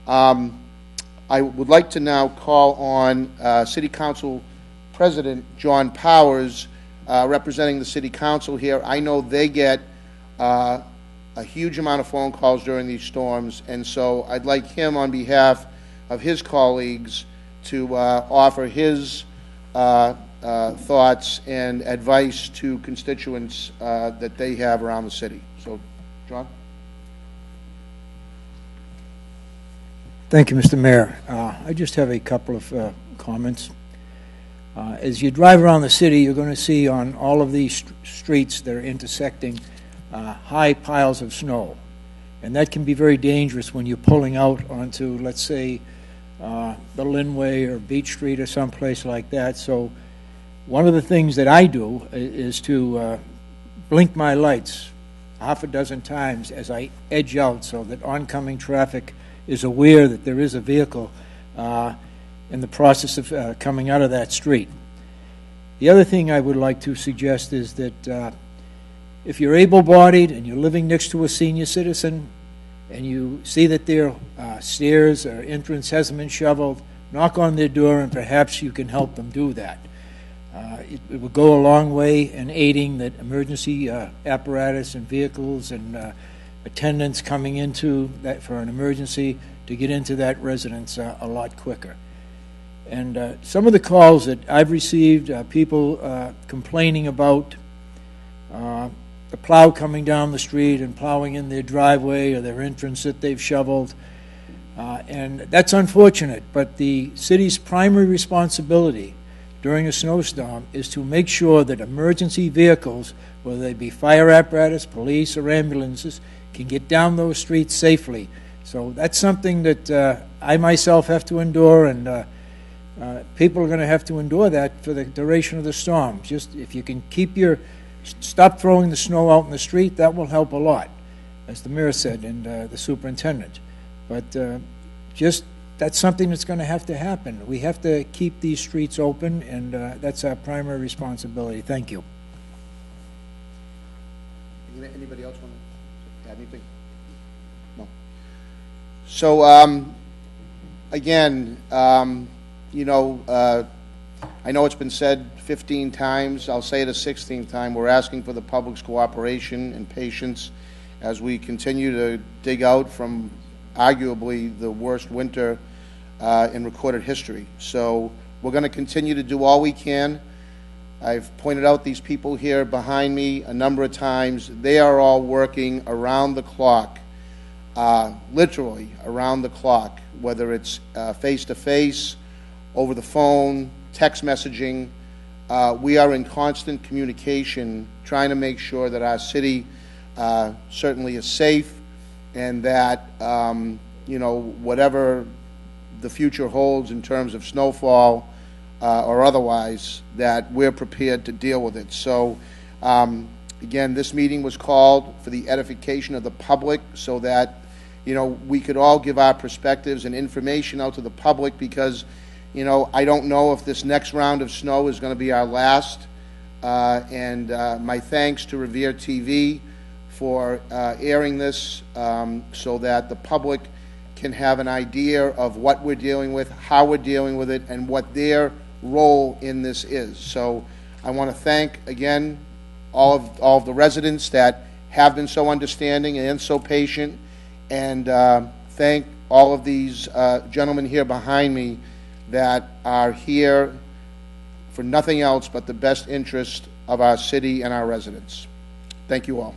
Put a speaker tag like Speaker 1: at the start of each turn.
Speaker 1: I would like to now call on City Council President John Powers, representing the City Council here. I know they get a huge amount of phone calls during these storms, and so I'd like him, on behalf of his colleagues, to offer his thoughts and advice to constituents that they have around the city. So, John?
Speaker 2: Thank you, Mr. Mayor. I just have a couple of comments. As you drive around the city, you're going to see on all of these streets that are intersecting high piles of snow. And that can be very dangerous when you're pulling out onto, let's say, the Linway or Beach Street or someplace like that. So one of the things that I do is to blink my lights half a dozen times as I edge out, so that oncoming traffic is aware that there is a vehicle in the process of coming out of that street. The other thing I would like to suggest is that if you're able-bodied and you're living next to a senior citizen and you see that their stairs or entrance hasn't been shoveled, knock on their door and perhaps you can help them do that. It would go a long way in aiding that emergency apparatus and vehicles and attendants coming into that for an emergency to get into that residence a lot quicker. And some of the calls that I've received, people complaining about the plow coming down the street and plowing in their driveway or their entrance that they've shoveled. And that's unfortunate, but the city's primary responsibility during a snowstorm is to make sure that emergency vehicles, whether they be fire apparatus, police, or ambulances, can get down those streets safely. So that's something that I myself have to endure, and people are going to have to endure that for the duration of the storm. Just if you can stop throwing the snow out in the street, that will help a lot, as the mayor said, and the superintendent. But just that's something that's going to happen. We have to keep these streets open, and that's our primary responsibility. Thank you.
Speaker 1: Anybody else want to add anything? No. So, again, you know, I know it's been said 15 times. I'll say it a 16th time. We're asking for the public's cooperation and patience as we continue to dig out from arguably the worst winter in recorded history. So we're going to continue to do all we can. I've pointed out these people here behind me a number of times. They are all working around the clock, literally around the clock, whether it's face-to-face, over the phone, text messaging. We are in constant communication trying to make sure that our city certainly is safe, and that you know, whatever the future holds in terms of snowfall or otherwise, that we're prepared to deal with it. So again, this meeting was called for the edification of the public, so that, you know, we could all give our perspectives and information out to the public, because, you know, I don't know if this next round of snow is going to be our last. And my thanks to Revere TV for airing this so that the public can have an idea of what we're dealing with, how we're dealing with it, and what their role in this is. So I want to thank, again, all of the residents that have been so understanding and so patient, and thank all of these gentlemen here behind me that are here for nothing else but the best interest of our city and our residents. Thank you all.